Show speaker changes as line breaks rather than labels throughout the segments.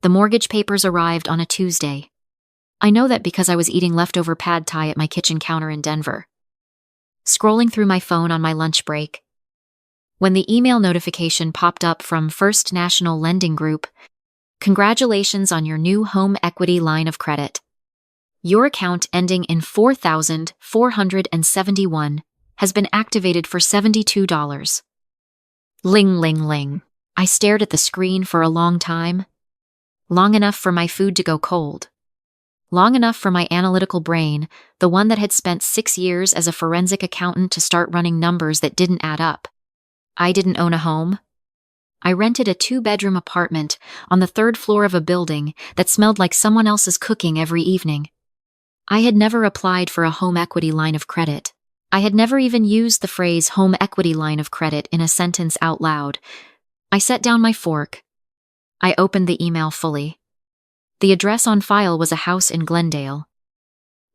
The mortgage papers arrived on a Tuesday. I know that because I was eating leftover pad thai at my kitchen counter in Denver. Scrolling through my phone on my lunch break, when the email notification popped up from First National Lending Group, "Congratulations on your new home equity line of credit. Your account ending in 4,471 has been activated for $72. Ling, ling, ling. I stared at the screen for a long time. Long enough for my food to go cold. Long enough for my analytical brain, the one that had spent 6 years as a forensic accountant, to start running numbers that didn't add up. I didn't own a home. I rented a 2-bedroom apartment on the 3rd floor of a building that smelled like someone else's cooking every evening. I had never applied for a home equity line of credit. I had never even used the phrase home equity line of credit in a sentence out loud. I set down my fork. I opened the email fully. The address on file was a house in Glendale,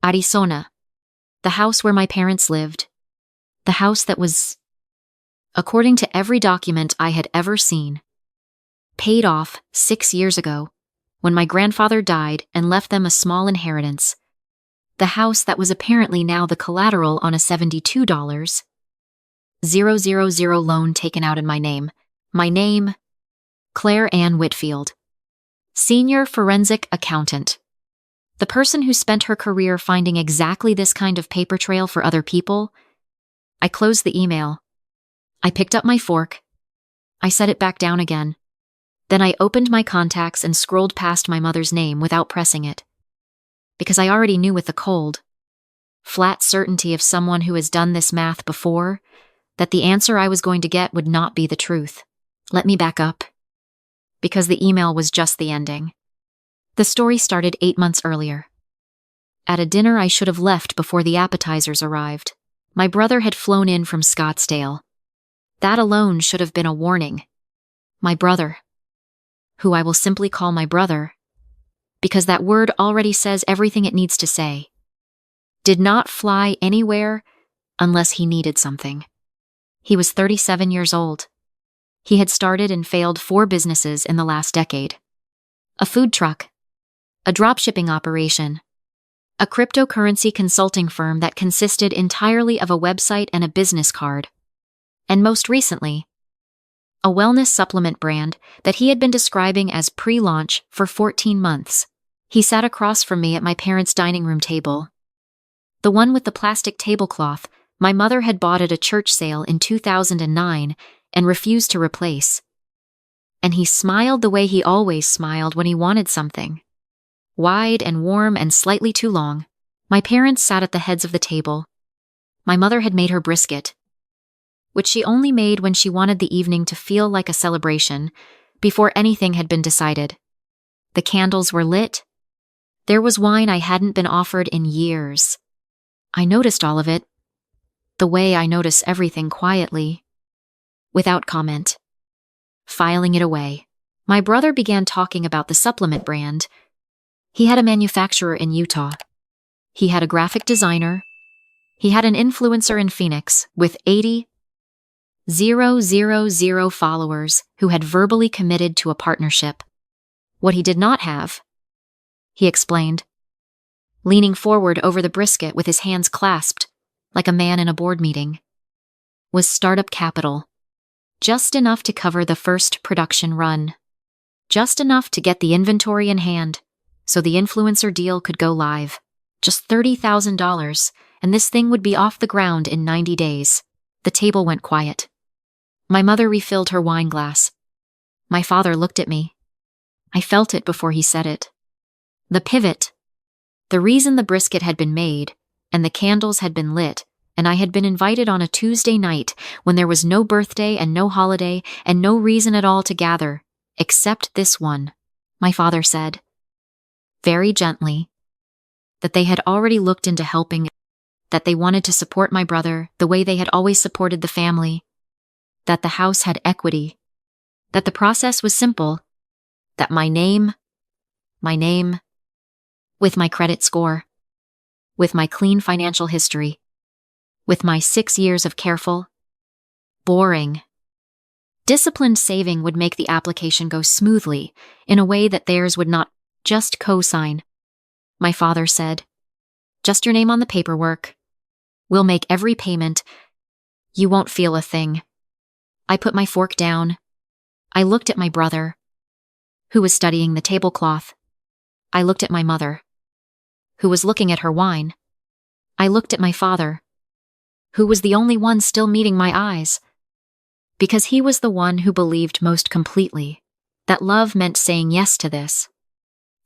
Arizona. The house where my parents lived. The house that was, according to every document I had ever seen, paid off 6 years ago when my grandfather died and left them a small inheritance. The house that was apparently now the collateral on a $72,000 loan taken out in my name. My name, Claire Ann Whitfield. Senior forensic accountant. The person who spent her career finding exactly this kind of paper trail for other people. I closed the email. I picked up my fork. I set it back down again. Then I opened my contacts and scrolled past my mother's name without pressing it. Because I already knew with the cold, flat certainty of someone who has done this math before, that the answer I was going to get would not be the truth. Let me back up. Because the email was just the ending. The story started 8 months earlier. At a dinner I should have left before the appetizers arrived. My brother had flown in from Scottsdale. That alone should have been a warning. My brother, who I will simply call my brother, because that word already says everything it needs to say, did not fly anywhere unless he needed something. He was 37 years old. He had started and failed 4 businesses in the last decade. A food truck, a dropshipping operation, a cryptocurrency consulting firm that consisted entirely of a website and a business card, and most recently, a wellness supplement brand that he had been describing as pre-launch for 14 months. He sat across from me at my parents' dining room table. The one with the plastic tablecloth my mother had bought at a church sale in 2009 and refused to replace. And he smiled the way he always smiled when he wanted something. Wide and warm and slightly too long. My parents sat at the heads of the table. My mother had made her brisket, which she only made when she wanted the evening to feel like a celebration, before anything had been decided. The candles were lit. There was wine I hadn't been offered in years. I noticed all of it, the way I notice everything quietly, without comment. Filing it away, my brother began talking about the supplement brand. He had a manufacturer in Utah. He had a graphic designer. He had an influencer in Phoenix with 80,000 followers who had verbally committed to a partnership. What he did not have, he explained, leaning forward over the brisket with his hands clasped, like a man in a board meeting, was startup capital. Just enough to cover the first production run. Just enough to get the inventory in hand, so the influencer deal could go live. Just $30,000, and this thing would be off the ground in 90 days. The table went quiet. My mother refilled her wine glass. My father looked at me. I felt it before he said it. The pivot. The reason the brisket had been made, and the candles had been lit, and I had been invited on a Tuesday night when there was no birthday and no holiday and no reason at all to gather, except this one, my father said, very gently, that they had already looked into helping, that they wanted to support my brother the way they had always supported the family, that the house had equity, that the process was simple, that my name, with my credit score, with my clean financial history, with my 6 years of careful, boring, Disciplined saving would make the application go smoothly, in a way that theirs would not. Just co-sign. My father said. Just your name on the paperwork. We'll make every payment. You won't feel a thing. I put my fork down. I looked at my brother, who was studying the tablecloth. I looked at my mother, who was looking at her wine. I looked at my father, who was the only one still meeting my eyes, because he was the one who believed most completely that love meant saying yes to this.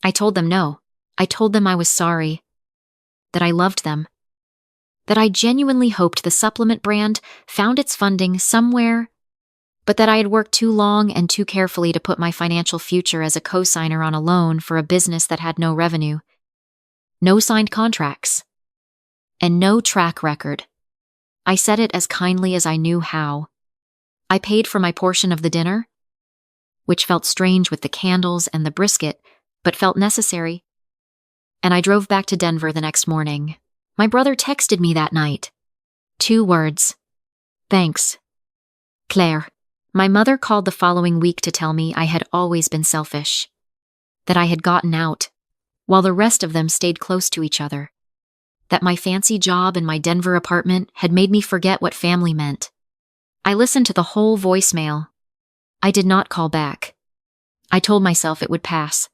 I told them no. I told them I was sorry, that I loved them, that I genuinely hoped the supplement brand found its funding somewhere, but that I had worked too long and too carefully to put my financial future as a co-signer on a loan for a business that had no revenue, no signed contracts, and no track record. I said it as kindly as I knew how. I paid for my portion of the dinner, which felt strange with the candles and the brisket, but felt necessary. And I drove back to Denver the next morning. My brother texted me that night. 2 words. Thanks, Claire. My mother called the following week to tell me I had always been selfish, that I had gotten out, while the rest of them stayed close to each other, that my fancy job and my Denver apartment had made me forget what family meant. I listened to the whole voicemail. I did not call back. I told myself it would pass.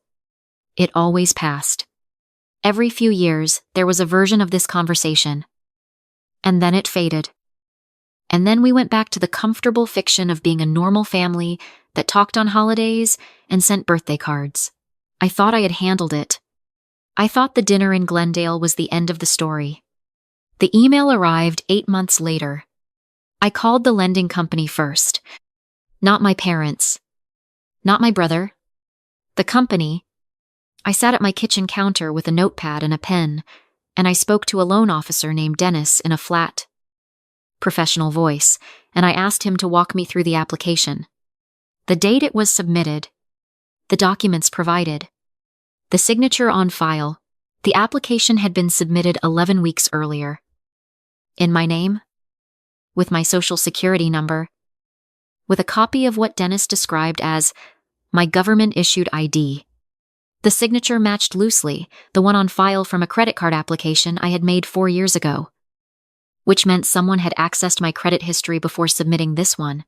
It always passed. Every few years, there was a version of this conversation. And then it faded. And then we went back to the comfortable fiction of being a normal family that talked on holidays and sent birthday cards. I thought I had handled it. I thought the dinner in Glendale was the end of the story. The email arrived 8 months later. I called the lending company first. Not my parents. Not my brother. The company. I sat at my kitchen counter with a notepad and a pen, and I spoke to a loan officer named Dennis in a flat, professional voice, and I asked him to walk me through the application. The date it was submitted, the documents provided, the signature on file. The application had been submitted 11 weeks earlier. In my name, with my social security number, with a copy of what Dennis described as my government-issued ID. The signature matched loosely the one on file from a credit card application I had made 4 years ago, which meant someone had accessed my credit history before submitting this one.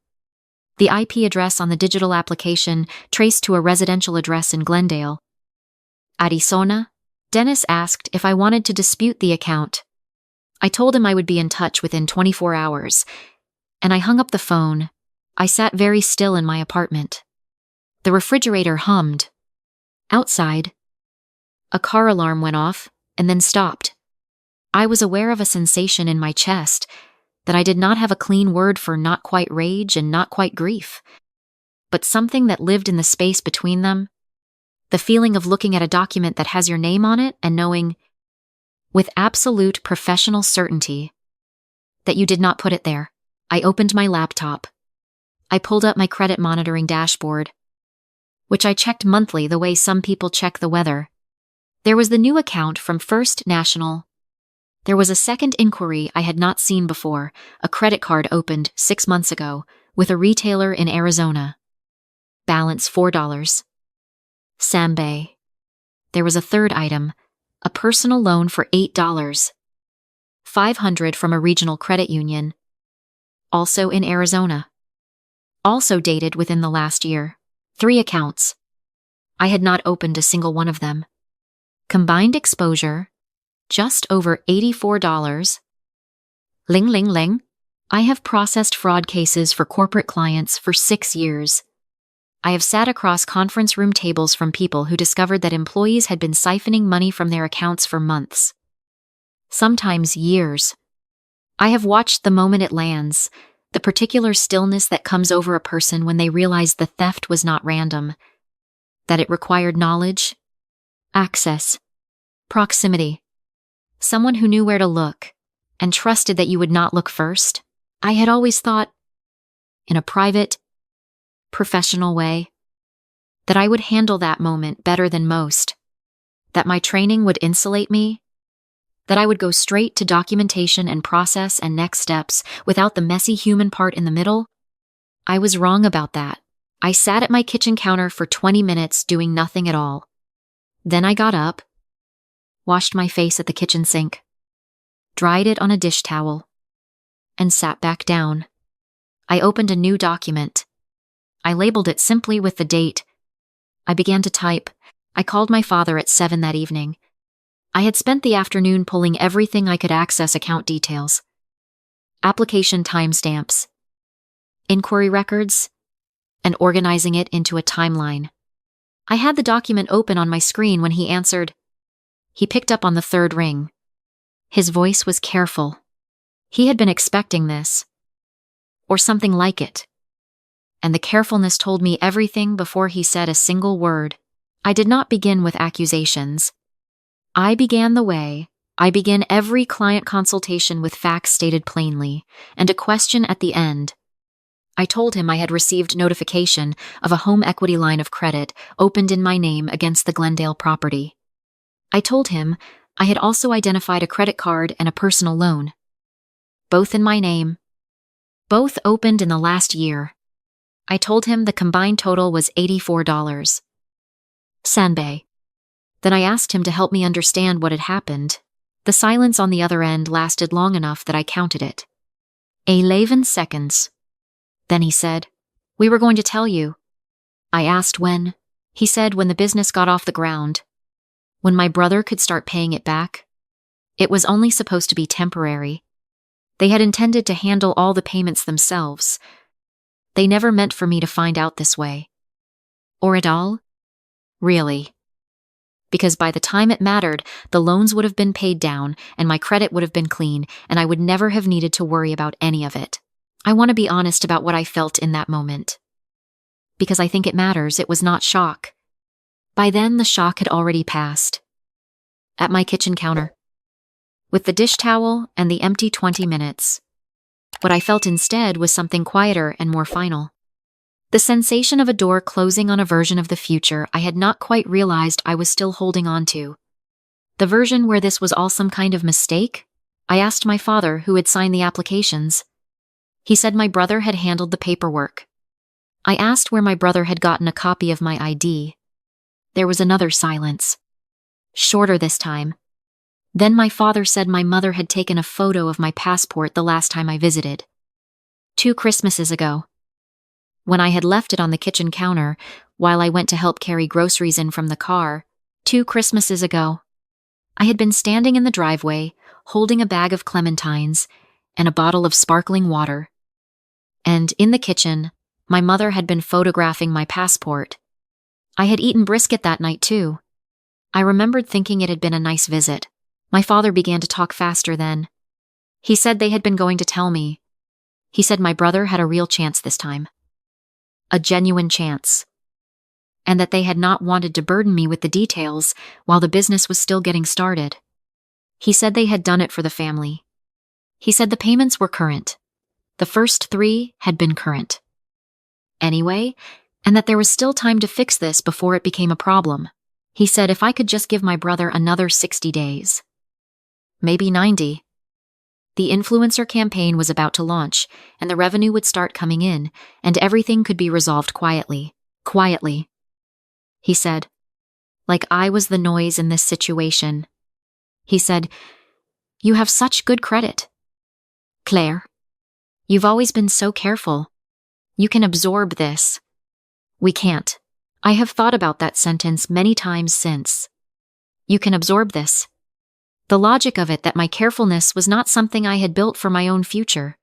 The IP address on the digital application traced to a residential address in Glendale, Arizona. Dennis asked if I wanted to dispute the account. I told him I would be in touch within 24 hours, and I hung up the phone. I sat very still in my apartment. The refrigerator hummed. Outside, a car alarm went off and then stopped. I was aware of a sensation in my chest that I did not have a clean word for, not quite rage and not quite grief, but something that lived in the space between them. The feeling of looking at a document that has your name on it and knowing, with absolute professional certainty, that you did not put it there. I opened my laptop. I pulled up my credit monitoring dashboard, which I checked monthly the way some people check the weather. There was the new account from First National. There was a second inquiry I had not seen before, a credit card opened 6 months ago with a retailer in Arizona. Balance $4. Sambay. There was a third item, a personal loan for $8. $500 from a regional credit union, also in Arizona. Also dated within the last year. 3 accounts. I had not opened a single one of them. Combined exposure, just over $84. Ling ling ling. I have processed fraud cases for corporate clients for 6 years. I have sat across conference room tables from people who discovered that employees had been siphoning money from their accounts for months, sometimes years. I have watched the moment it lands, the particular stillness that comes over a person when they realize the theft was not random, that it required knowledge, access, proximity, someone who knew where to look and trusted that you would not look first. I had always thought, in a private, professional way, that I would handle that moment better than most, that my training would insulate me, that I would go straight to documentation and process and next steps without the messy human part in the middle. I was wrong about that. I sat at my kitchen counter for 20 minutes doing nothing at all. Then I got up, washed my face at the kitchen sink, dried it on a dish towel, and sat back down. I opened a new document. I labeled it simply with the date. I began to type. I called my father at 7 that evening. I had spent the afternoon pulling everything I could access account details, application timestamps, inquiry records, and organizing it into a timeline. I had the document open on my screen when he answered. He picked up on the third ring. His voice was careful. He had been expecting this, or something like it. And the carefulness told me everything before he said a single word. I did not begin with accusations. I began the way I begin every client consultation with facts stated plainly, and a question at the end. I told him I had received notification of a home equity line of credit opened in my name against the Glendale property. I told him I had also identified a credit card and a personal loan, both in my name, both opened in the last year. I told him the combined total was $84. Sanbei. Then I asked him to help me understand what had happened. The silence on the other end lasted long enough that I counted it. 11 seconds. Then he said, "We were going to tell you." I asked when. He said when the business got off the ground. When my brother could start paying it back. It was only supposed to be temporary. They had intended to handle all the payments themselves. They never meant for me to find out this way. Or at all? Really. Because by the time it mattered, the loans would have been paid down, and my credit would have been clean, and I would never have needed to worry about any of it. I want to be honest about what I felt in that moment. Because I think it matters, it was not shock. By then, the shock had already passed. At my kitchen counter, with the dish towel and the empty 20 minutes. What I felt instead was something quieter and more final. The sensation of a door closing on a version of the future I had not quite realized I was still holding on to. The version where this was all some kind of mistake? I asked my father, who had signed the applications. He said my brother had handled the paperwork. I asked where my brother had gotten a copy of my ID. There was another silence. Shorter this time. Then my father said my mother had taken a photo of my passport the last time I visited. 2 Christmases ago. When I had left it on the kitchen counter, while I went to help carry groceries in from the car, 2 Christmases ago. I had been standing in the driveway, holding a bag of clementines and a bottle of sparkling water. And in the kitchen, my mother had been photographing my passport. I had eaten brisket that night too. I remembered thinking it had been a nice visit. My father began to talk faster then. He said they had been going to tell me. He said my brother had a real chance this time. A genuine chance. And that they had not wanted to burden me with the details while the business was still getting started. He said they had done it for the family. He said the payments were current. The first 3 had been current. Anyway, and that there was still time to fix this before it became a problem. He said if I could just give my brother another 60 days. Maybe 90. The influencer campaign was about to launch, and the revenue would start coming in, and everything could be resolved quietly. Quietly. He said, like I was the noise in this situation. He said, "You have such good credit. Claire, you've always been so careful. You can absorb this." We can't. I have thought about that sentence many times since. You can absorb this. The logic of it that my carefulness was not something I had built for my own future,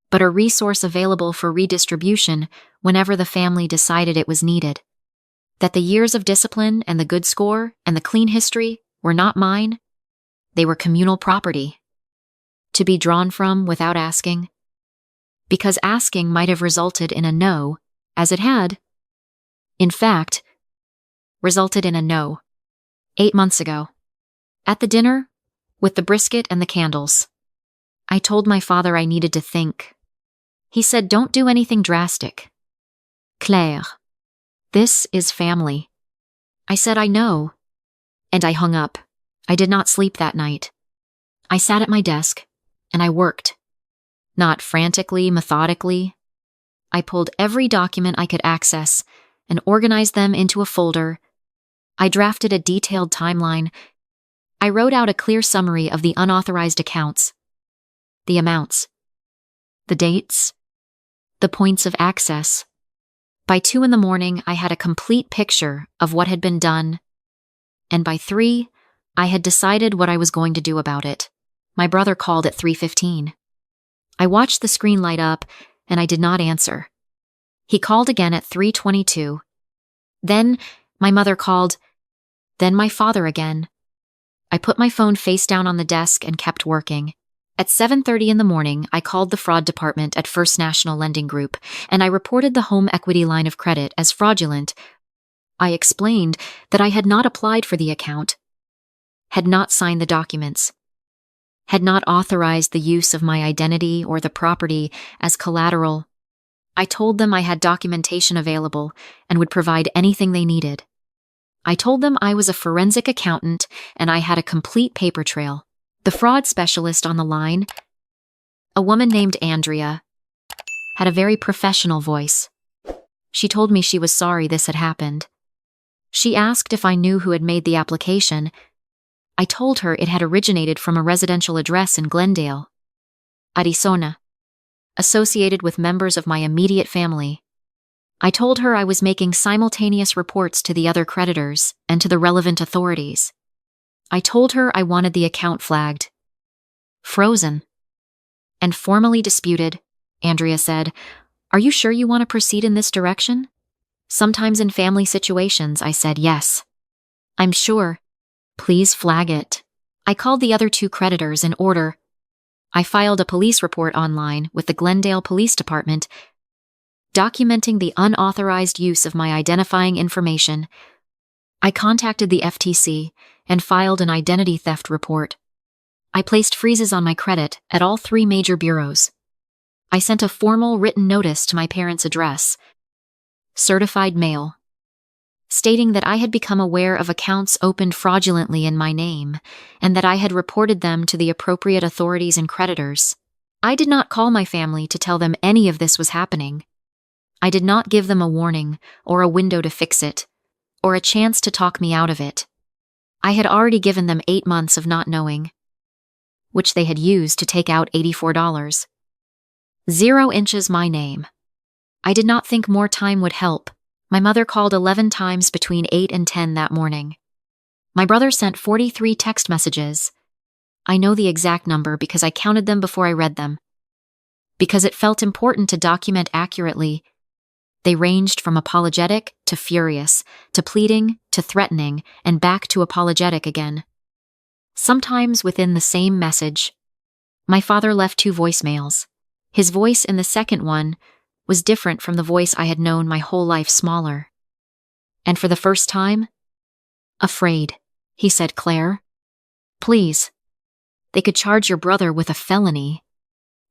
but a resource available for redistribution whenever the family decided it was needed. That the years of discipline and the good score and the clean history were not mine. They were communal property. To be drawn from without asking. Because asking might have resulted in a no, as it had. In fact, resulted in a no. 8 months ago. At the dinner, with the brisket and the candles. I told my father I needed to think. He said, "Don't do anything drastic. Claire, this is family." I said, "I know." And I hung up. I did not sleep that night. I sat at my desk, and I worked. Not frantically, methodically. I pulled every document I could access and organized them into a folder. I drafted a detailed timeline. I wrote out a clear summary of the unauthorized accounts, the amounts, the dates, the points of access. By 2 a.m, I had a complete picture of what had been done, and by 3, I had decided what I was going to do about it. My brother called at 3:15. I watched the screen light up, and I did not answer. He called again at 3:22. Then my mother called, then my father again. I put my phone face down on the desk and kept working. At 7:30 in the morning, I called the fraud department at First National Lending Group, and I reported the home equity line of credit as fraudulent. I explained that I had not applied for the account, had not signed the documents, had not authorized the use of my identity or the property as collateral. I told them I had documentation available and would provide anything they needed. I told them I was a forensic accountant and I had a complete paper trail. The fraud specialist on the line, a woman named Andrea, had a very professional voice. She told me she was sorry this had happened. She asked if I knew who had made the application. I told her it had originated from a residential address in Glendale, Arizona, associated with members of my immediate family. I told her I was making simultaneous reports to the other creditors and to the relevant authorities. I told her I wanted the account flagged, frozen, and formally disputed. Andrea said, "Are you sure you want to proceed in this direction?" "Sometimes in family situations," I said, "yes. I'm sure. Please flag it." I called the other 2 creditors in order. I filed a police report online with the Glendale Police Department, documenting the unauthorized use of my identifying information. I contacted the FTC and filed an identity theft report. I placed freezes on my credit at all 3 major bureaus. I sent a formal written notice to my parents' address, certified mail, stating that I had become aware of accounts opened fraudulently in my name and that I had reported them to the appropriate authorities and creditors. I did not call my family to tell them any of this was happening. I did not give them a warning or a window to fix it, or a chance to talk me out of it. I had already given them 8 months of not knowing, which they had used to take out $84. 0 inches my name. I did not think more time would help. My mother called 11 times between 8 and 10 that morning. My brother sent 43 text messages. I know the exact number because I counted them before I read them. Because it felt important to document accurately, they ranged from apologetic to furious, to pleading to threatening, and back to apologetic again. Sometimes within the same message, my father left 2 voicemails. His voice in the second one was different from the voice I had known my whole life smaller. And for the first time, afraid, he said, "Claire, please. They could charge your brother with a felony.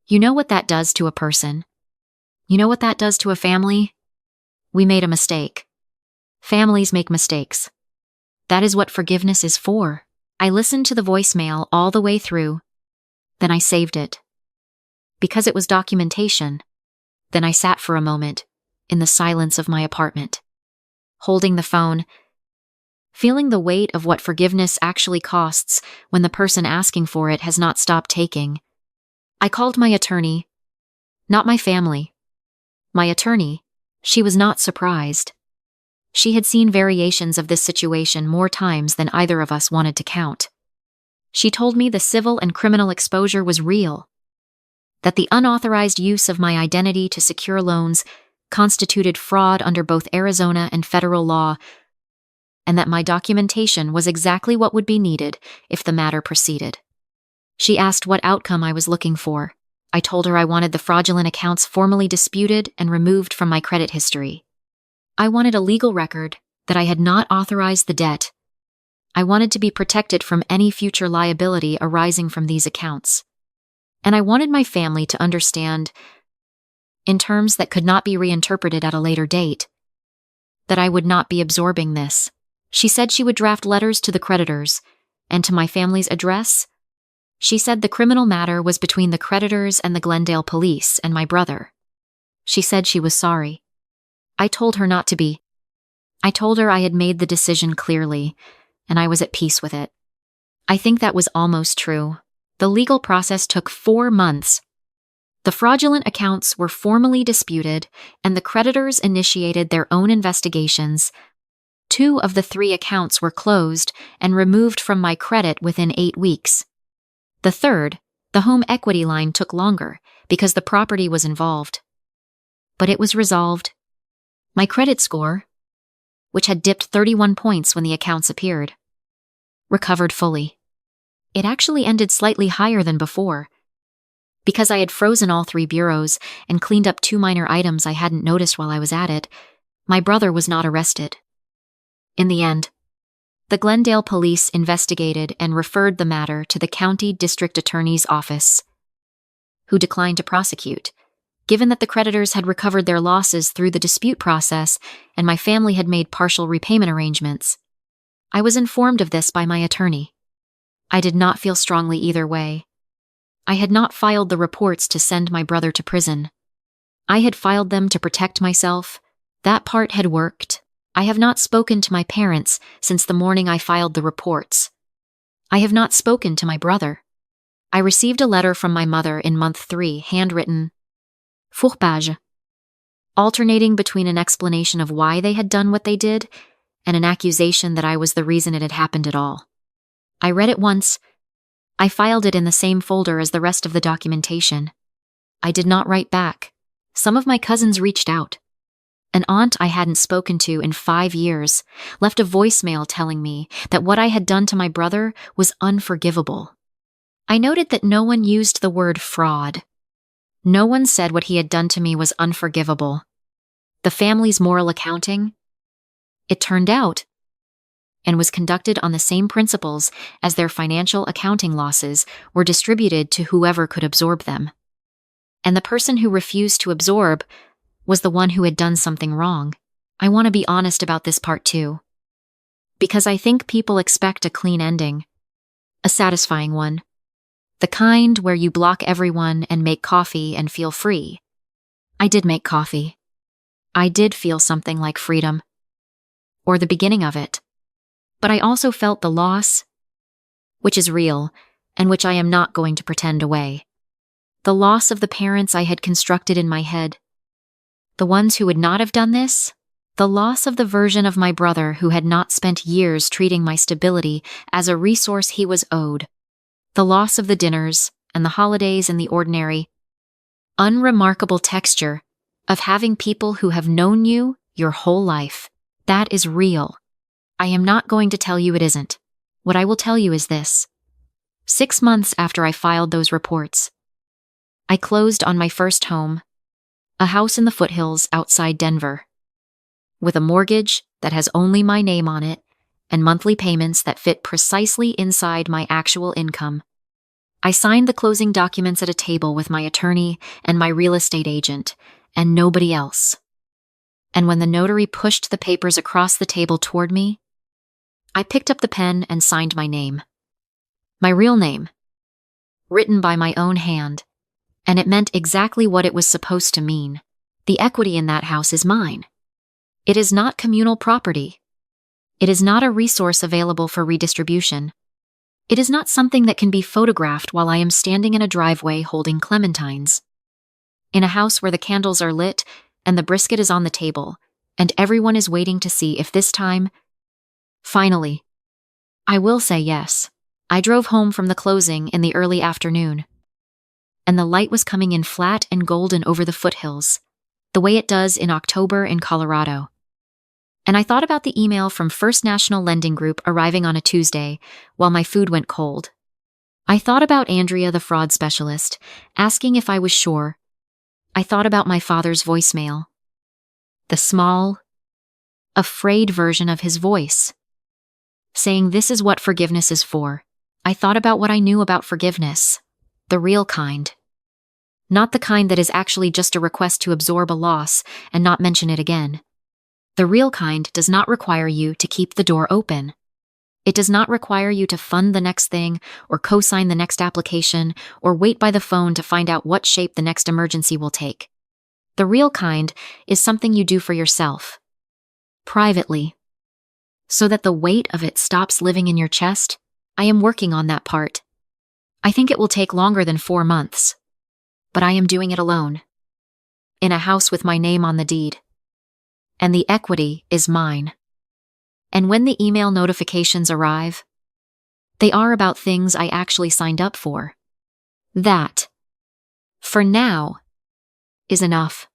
You know what that does to a person. You know what that does to a family? We made a mistake. Families make mistakes. That is what forgiveness is for." I listened to the voicemail all the way through. Then I saved it. Because it was documentation. Then I sat for a moment, in the silence of my apartment, holding the phone, feeling the weight of what forgiveness actually costs when the person asking for it has not stopped taking. I called my attorney, not my family. My attorney, she was not surprised. She had seen variations of this situation more times than either of us wanted to count. She told me the civil and criminal exposure was real, that the unauthorized use of my identity to secure loans constituted fraud under both Arizona and federal law, and that my documentation was exactly what would be needed if the matter proceeded. She asked what outcome I was looking for. I told her I wanted the fraudulent accounts formally disputed and removed from my credit history. I wanted a legal record that I had not authorized the debt. I wanted to be protected from any future liability arising from these accounts. And I wanted my family to understand, in terms that could not be reinterpreted at a later date, that I would not be absorbing this. She said she would draft letters to the creditors, and to my family's address. She said the criminal matter was between the creditors and the Glendale police and my brother. She said she was sorry. I told her not to be. I told her I had made the decision clearly, and I was at peace with it. I think that was almost true. The legal process took 4 months. The fraudulent accounts were formally disputed, and the creditors initiated their own investigations. 2 of the 3 accounts were closed and removed from my credit within 8 weeks. The third, the home equity line, took longer because the property was involved. But it was resolved. My credit score, which had dipped 31 points when the accounts appeared, recovered fully. It actually ended slightly higher than before. Because I had frozen all 3 bureaus and cleaned up 2 minor items I hadn't noticed while I was at it, my brother was not arrested. In the end, the Glendale police investigated and referred the matter to the county district attorney's office, who declined to prosecute, given that the creditors had recovered their losses through the dispute process and my family had made partial repayment arrangements. I was informed of this by my attorney. I did not feel strongly either way. I had not filed the reports to send my brother to prison. I had filed them to protect myself. That part had worked. I have not spoken to my parents since the morning I filed the reports. I have not spoken to my brother. I received a letter from my mother in month 3, handwritten, fourpage, alternating between an explanation of why they had done what they did and an accusation that I was the reason it had happened at all. I read it once. I filed it in the same folder as the rest of the documentation. I did not write back. Some of my cousins reached out. An aunt I hadn't spoken to in 5 years left a voicemail telling me that what I had done to my brother was unforgivable. I noted that no one used the word fraud. No one said what he had done to me was unforgivable. The family's moral accounting, it turned out, and was conducted on the same principles as their financial accounting losses were distributed to whoever could absorb them. And the person who refused to absorb was the one who had done something wrong. I want to be honest about this part too, because I think people expect a clean ending, a satisfying one, the kind where you block everyone and make coffee and feel free. I did make coffee. I did feel something like freedom, or the beginning of it. But I also felt the loss, which is real, and which I am not going to pretend away. The loss of the parents I had constructed in my head. The ones who would not have done this. The loss of the version of my brother who had not spent years treating my stability as a resource he was owed. The loss of the dinners and the holidays and the ordinary, unremarkable texture of having people who have known you your whole life. That is real. I am not going to tell you it isn't. What I will tell you is this. 6 months after I filed those reports, I closed on my first home, a house in the foothills outside Denver, with a mortgage that has only my name on it and monthly payments that fit precisely inside my actual income. I signed the closing documents at a table with my attorney and my real estate agent, and nobody else. And when the notary pushed the papers across the table toward me, I picked up the pen and signed my name. My real name, written by my own hand, and it meant exactly what it was supposed to mean. The equity in that house is mine. It is not communal property. It is not a resource available for redistribution. It is not something that can be photographed while I am standing in a driveway holding clementines. In a house where the candles are lit and the brisket is on the table, and everyone is waiting to see if this time, finally, I will say yes. I drove home from the closing in the early afternoon, and the light was coming in flat and golden over the foothills, the way it does in October in Colorado. And I thought about the email from First National Lending Group arriving on a Tuesday while my food went cold. I thought about Andrea, the fraud specialist, asking if I was sure. I thought about my father's voicemail, the small, afraid version of his voice, saying this is what forgiveness is for. I thought about what I knew about forgiveness, the real kind. Not the kind that is actually just a request to absorb a loss and not mention it again. The real kind does not require you to keep the door open. It does not require you to fund the next thing or co-sign the next application or wait by the phone to find out what shape the next emergency will take. The real kind is something you do for yourself, privately, so that the weight of it stops living in your chest. I am working on that part. I think it will take longer than 4 months, but I am doing it alone, in a house with my name on the deed. And the equity is mine. And when the email notifications arrive, they are about things I actually signed up for. That, for now, is enough.